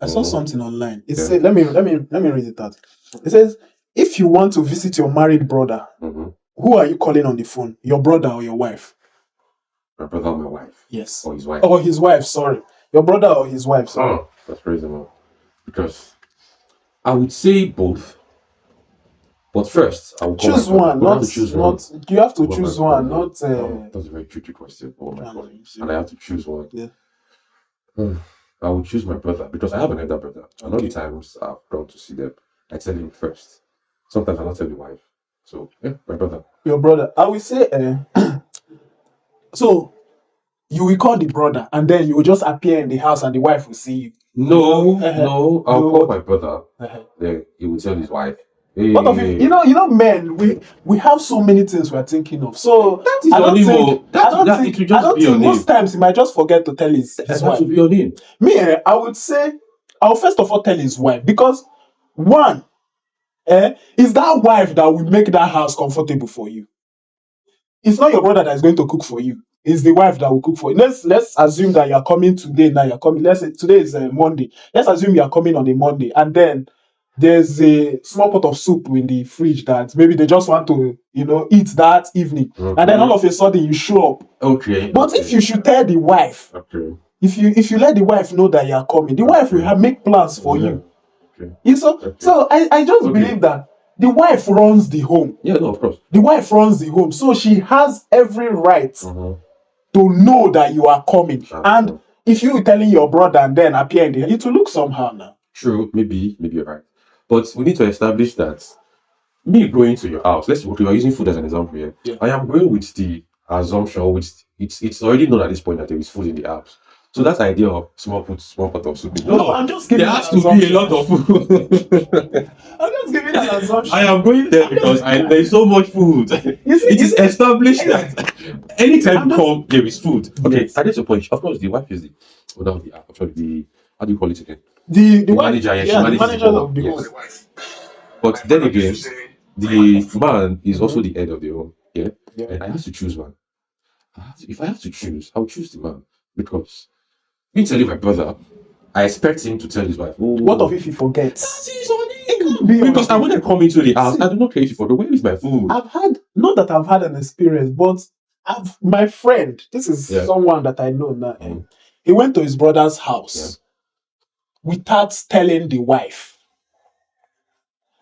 I saw something online. It said, let me read it out. It says, if you want to visit your married brother, who are you calling on the phone? Your brother or your wife? My brother or my wife? Yes. Or his wife? Or his wife, sorry. Your brother or his wife, sorry. Oh, that's reasonable. Because I would say both. But first, I will call Choose my brother. one, But I have not to choose one. not. You have to Call my choose one, brother. not. Oh, that's a very tricky question. Oh my god! And I have to choose one. Yeah. I would choose my brother because I have an elder brother. And all the times I've gone to see them, I tell him first. Sometimes I don't tell the wife. So yeah, my brother. Your brother. I will say. So you will call the brother, and then you will just appear in the house, and the wife will see you. No, I'll call No. my brother. Then he will tell his wife. Hey, What of it? Men, we have so many things we're thinking of. So that is I your don't name. think It will just be your name. most times he might just forget to tell his That wife. should be your name. Me, I would say I'll first of all tell his wife, because one, is that wife that will make that house comfortable for you. It's not your brother that is going to cook for you. It's the wife that will cook for you. Let's assume that you are coming today. Now you're coming. Let's say today is Monday. Let's assume you are coming on a Monday, and then there's a small pot of soup in the fridge that maybe they just want to, eat that evening, and then all of a sudden you show up. Okay. But if you should tell the wife, if you let the wife know that you are coming, the wife will make plans for you. Okay. So I just believe that the wife runs the home. Yeah, no, of course. The wife runs the home, so she has every right to know that you are coming. And if you telling your brother and then appear there, it will look somehow now. True, maybe you're right. But we need to establish that me going to your house, we're using food as an example here. Yeah. I am going with the assumption, which it's already known at this point that there is food in the house. So that idea of small pot of soup. No, I'm just giving there has to be a lot of food. I'm just giving an assumption. I am going there because there is so much food. It is established that anytime you come, there is food. Okay, yes. At this point, of course, the wife is the how do you call it again? The manager, yes, the manager of the home. But then again, the man is also the head of the home. Yeah? And I have to choose one. If I have to choose, I'll choose the man. Because me telling my brother, I expect him to tell his wife. Oh, what if he forgets? That is on him. Because I want to come into the house. I do not care if you forget. Where is my food? Not that I've had an experience, but my friend, this is someone that I know now. He went to his brother's house without telling the wife.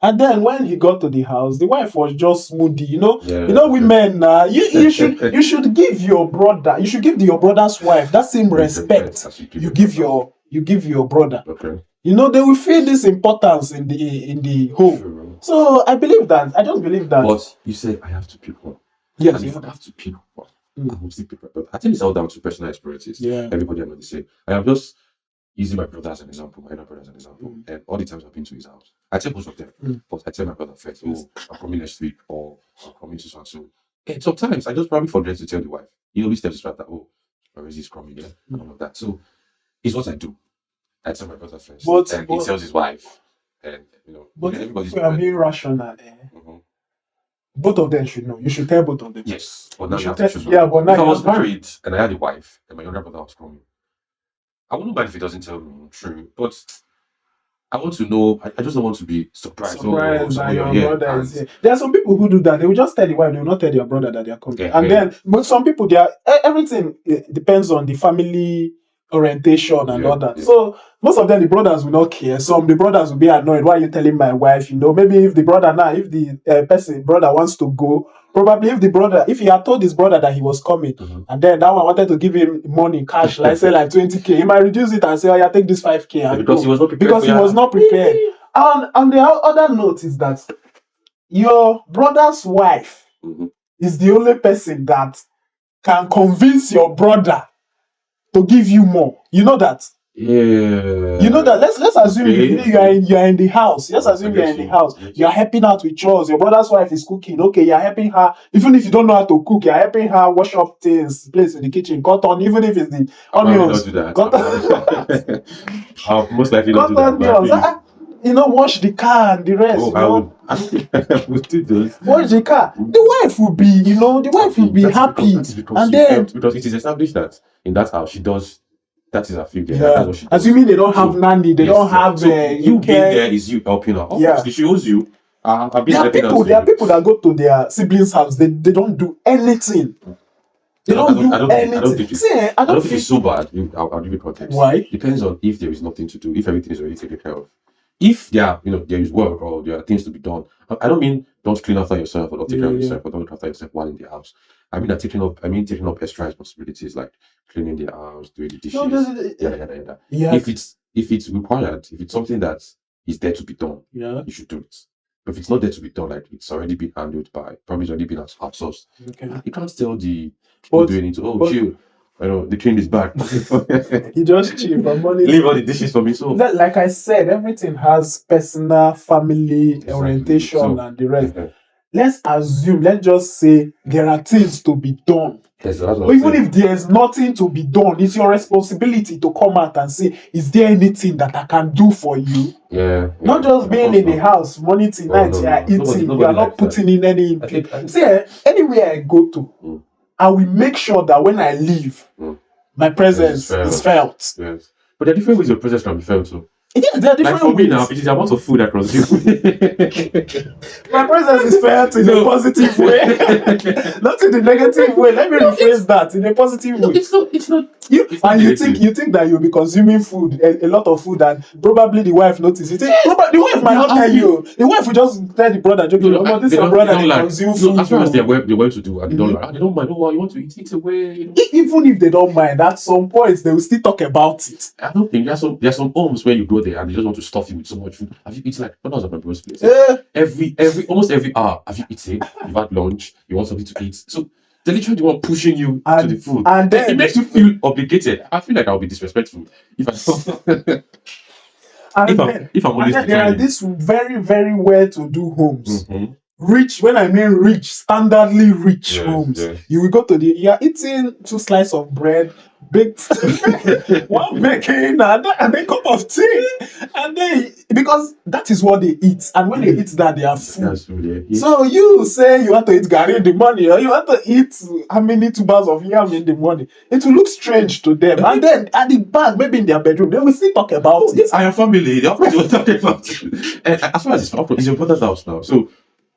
And then when he got to the house, the wife was just moody. Women. You should give your brother. You should give your brother's wife that same respect you give your brother. Okay. They will feel this importance in the home. Sure. So I just believe that. But you say I have to pick one. Yes, and if I have to pick one, I will still pick. But I think it's all down to personal experiences. Yeah. Everybody are not the same. I am just using my brother as an example, my elder brother as an example. And all the times I've been to his house, I tell both of them, but I tell my brother first, I'm coming next week, or I'm coming to so and so. And sometimes I just probably forget to tell the wife. He always tells his wife that, Orezi is coming, and all of that. So it's what I do. I tell my brother first, and he tells his wife, and but everybody's being rational. Both of them should know. You should tell both of them. Yes, but now you have to choose one. But now if I was married and I had a wife and my younger brother was coming, I wouldn't mind if he doesn't tell me. True, but I want to know. I just don't want to be surprised. That your brother is here. There are some people who do that. They will just tell the wife. They will not tell their brother that they are coming. Then, but some people, everything depends on the family orientation and all that. So most of them, the brothers will not care. Some the brothers will be annoyed. Why are you telling my wife? Maybe if the brother brother wants to go, probably if he had told his brother that he was coming, and then that one wanted to give him money cash, like say like 20k, he might reduce it and say, "Oh yeah, take this 5k," and because he was not prepared. He was not prepared. And the other note is that your brother's wife is the only person that can convince your brother to give you more. You know that? Yeah. You know that. Let's assume you are in the house. Let's assume you're in the house. You are helping out with chores. Your brother's wife is cooking. Okay, you're helping her. Even if you don't know how to cook, you're helping her wash up things, place in the kitchen, cut on. Even if it's the onions. Do that. I'll most likely not do that. Wash the car and the rest. I would do those. Wash the car. The wife will be, happy. Because it is established that in that house she does that is a few there. Yeah. That's what she does. Assuming they don't have nanny, they don't have so you being there is you helping her. Obviously, she owes you. There are people that go to their siblings' house. They don't do anything. They don't do anything. I don't think it's so bad. I'll give you context. Why? Depends on if there is nothing to do. If everything is already taken care of. If there is work or there are things to be done. I don't mean don't clean after yourself or don't take care of yourself or don't look after yourself while in the house. I mean taking up extra responsibilities like cleaning the house, doing the dishes, yada. If it's required, if it's something that is there to be done, you should do it. But if it's not there to be done, like it's already been handled by, probably it's already been outsourced. Okay. You can't tell the people doing it. Chill. The clean is back. You just chill for money. Leave all the dishes for me. So, like I said, everything has personal, family orientation and the rest. Let's just say there are things to be done. Yes, even if there's nothing to be done, it's your responsibility to come out and say, is there anything that I can do for you? Yeah. Not just being in the house, morning till night, you are eating, you are not putting in any input. See, anywhere I go to, I will make sure that when I leave, my presence is felt. Yes. But there are different ways your presence can be felt too. Yeah, there are different for me now, it is the amount of food I consume. My presence is felt in a positive way, not in the negative way. Let me rephrase that in a positive way. It's not. You think that you'll be consuming food, a lot of food, and probably the wife notices. You think the wife might not tell you. The wife will just tell the brother, joking, this is your brother, they consume food. As far as they're well to do, and they don't like, they don't mind. Oh, you want to eat away. Even if they don't mind, at some point they will still talk about it. I don't think there's some homes where you go there and they just want to stuff you with so much food. Have you eaten, like when I was at my brother's place? Almost every hour, have you eaten? You've had lunch, you want something to eat. So they're literally the one pushing you to the food. And then it makes you feel obligated. I feel like I'll be disrespectful if there are these very, very well-to-do homes. Rich, when I mean rich, standardly rich homes. Yes. You will go to you're eating 2 slices of bread, baked one bacon, and a cup of tea, and then because that is what they eat, and when they eat that, they are full. So you say you want to eat gari in the morning, or you want to eat how many tubers of yam in the morning? It will look strange to them, and then at the back, maybe in their bedroom, they will still talk about it. I am family. They always talk about it. As far as it's your brother's house now, so.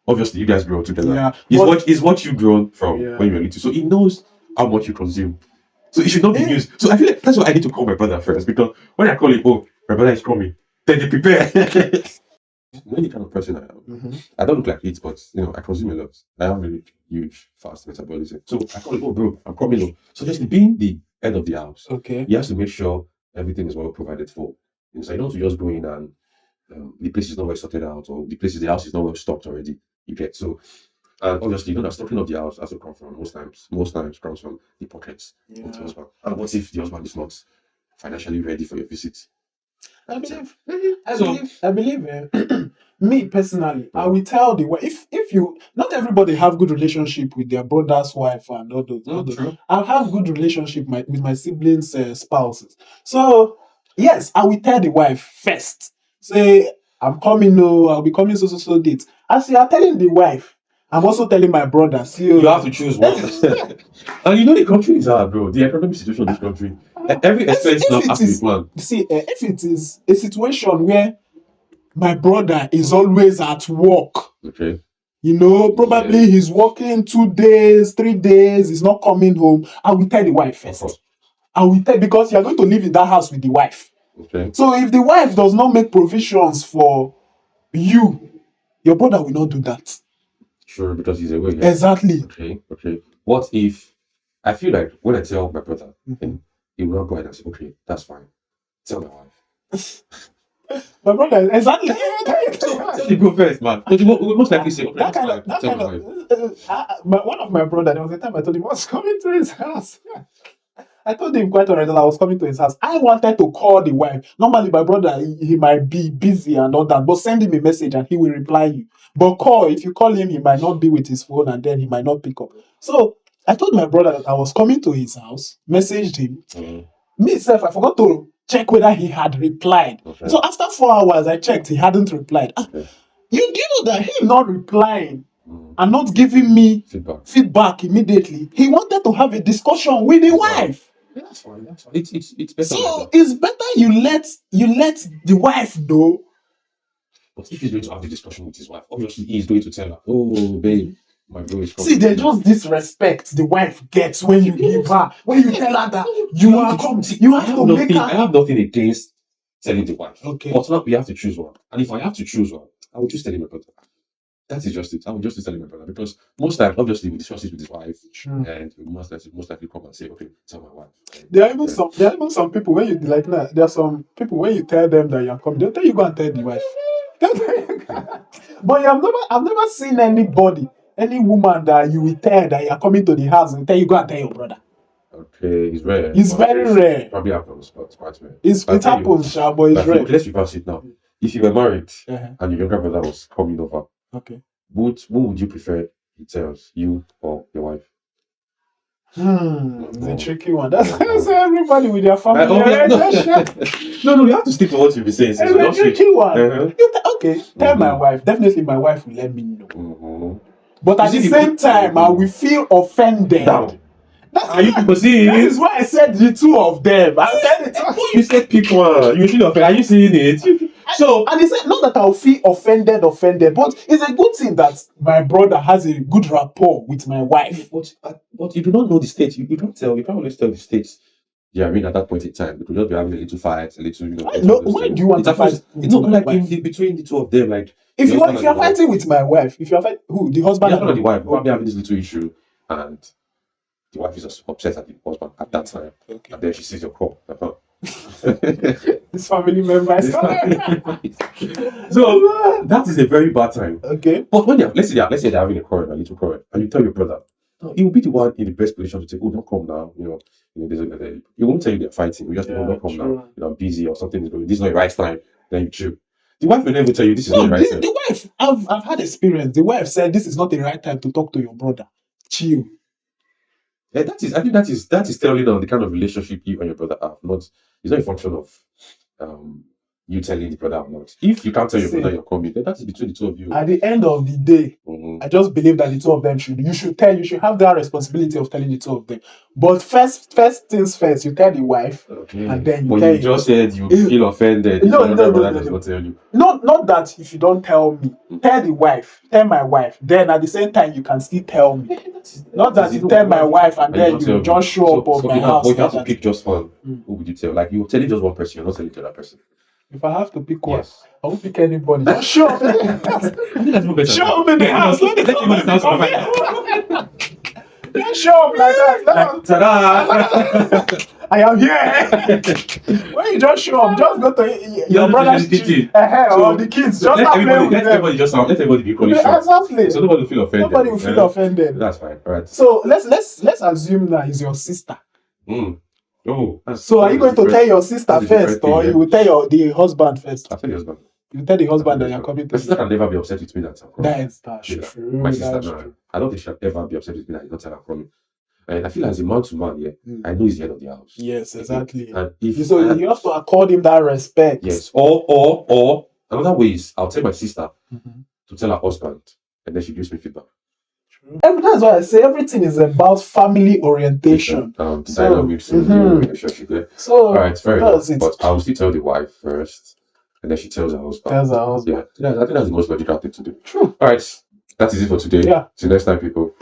Obviously, you guys grow together. Yeah. It's what you grown from when you were little. So he knows how much you consume. So it should not be used. So I feel like that's why I need to call my brother first. Because when I call him, my brother is coming. Then they prepare. When the kind of person I am, I don't look like it, but I consume a lot. I have really huge, fast metabolism. So I call him, bro, I'm coming. So just being the head of the house, he has to make sure everything is well provided for. So you don't just go in and the place is not well sorted out, or the house is not well stocked already. You get so, and obviously, that stocking of the house has to come from most times comes from the pockets of the husband. And what if the husband is not financially ready for your visit? I believe. Me personally, I will tell the wife if you not everybody have good relationship with their brother's wife and all those. True. I have good relationship with my siblings' spouses. So yes, I will tell the wife first. Say I'm coming. No, I'll be coming so date. As you are telling the wife, I'm also telling my brother. See, you have to choose one. And the country is hard, bro. The economic situation in this country, every expense now has to be planned. See, if it is a situation where my brother is always at work, probably he's working 2 days, 3 days, he's not coming home, I will tell the wife first. I will tell, because you're going to live in that house with the wife. So if the wife does not make provisions for you, your brother will not do that. Sure, because he's away. Yeah. Exactly. Okay. What if I feel like when I tell my brother, he will not go ahead and say, okay, that's fine. Tell my wife. My brother, exactly. Tell you go first, man. But you most likely say, okay, one of my brother, there was a time I told him I was coming to his house. I told him quite already that I was coming to his house. I wanted to call the wife. Normally, my brother, he might be busy and all that, but send him a message and he will reply you. But if you call him, he might not be with his phone and then he might not pick up. So I told my brother that I was coming to his house, messaged him. Myself, I forgot to check whether he had replied. So after 4 hours, I checked, he hadn't replied. You do know that him not replying and not giving me feedback immediately, he wanted to have a discussion with the wife. That's fine. That's fine. It's better. So it's better you let the wife know. But if he's going to have the discussion with his wife, obviously he's going to tell her, "Oh, babe, my bro is coming." See, they just disrespect the wife gets when you give her, when you tell her that you are coming. You have to make her. I have nothing against telling the wife. Okay. But now we have to choose one. And if I have to choose one, I will just tell him my brother. That is just it. I will just tell him my brother because most times, obviously, we discuss it with his wife, and we most likely come and say, "Okay, tell my wife." There are even some people when you like now. There are some people when you tell them that you're coming, they'll tell you go and tell the wife. But I've never seen anybody, any woman that you will tell that you're coming to the house and tell you go and tell your brother. Okay, it's rare. It's very rare. Probably happens, but it's quite rare. It happens, but it's rare. Let's reverse it now. If you were married and your younger brother was coming over, okay, who would you prefer he tells, you or your wife? It's a tricky one. That's everybody with their family. No, you have to stick to what you'll be saying. It's a tricky one. Okay, tell my wife. Definitely, my wife will let me know. But at the same time, I will feel offended. Are you people seeing it? This is why I said the two of them. You said pick one. You feel offended. Are you seeing it? So, and it's not that I'll feel offended, but it's a good thing that my brother has a good rapport with my wife. But you do not know the state. You don't tell. You can't always tell the states. Yeah, I mean at that point in time, we could just be having a little fight, a little, why do you want to fight? Between the two of them, like if you're fighting with my wife, if you're fighting the husband and the wife, probably having this little issue, and the wife is just upset at the husband at that time, and then she sees your call. This family member. So that is a very bad time. Okay. But when let's say they're having a little quarrel, and you tell your brother, he will be the one in the best position to say, "Oh, don't come now." He won't tell you they're fighting. You just don't come now. I'm busy or something is going. This is not the right time. Then you chill. The wife will never tell you this is not the right time. The wife, I've had experience. The wife said this is not the right time to talk to your brother. Chill. Yeah, I think that is telling on the kind of relationship you and your brother have. It's not a function of you telling the brother or not. If you can't tell your brother you're coming, then that is between the two of you. At the end of the day, I just believe that the two of them should have that responsibility of telling the two of them. But first things first, you tell the wife, and then you tell. You just said you feel offended. No. Does not tell you. Not that if you don't tell me, tell the wife, tell my wife. Then at the same time, you can still tell me. Not that you tell my wife and then you just show up on my house. But you have to pick just one. Who would you tell? Like you're telling just one person, you're not telling the other person. If I have to pick one, I won't pick anybody. Just show up in the house. Show up in the house. Just show up like that. Ta-da! I am here. When you just show up, just go to your brother's kitchen or the kids. Just let everybody be equally sure. Exactly. So nobody will feel offended. Nobody will feel offended. That's fine. All right. So let's assume that is your sister. Oh, so are you going to tell your sister first, or you will tell the husband first? I'll tell the husband. You tell the husband that you're coming to. My sister can never be upset with me that I'm coming. That's true. My sister, no, I don't think she'll ever be upset with me that I don't tell her coming. And I feel as a man to man, I know he's the head of the house. Yes, exactly. And you have to accord him that respect. Yes. Or another way is I'll tell my sister to tell her husband, and then she gives me feedback. That's why I say everything is about family orientation. All right, fair enough. But I will still tell the wife first, and then she tells her husband. Yeah, I think that's the most logical thing to do. True. All right, that is it for today. Yeah. Till next time, people.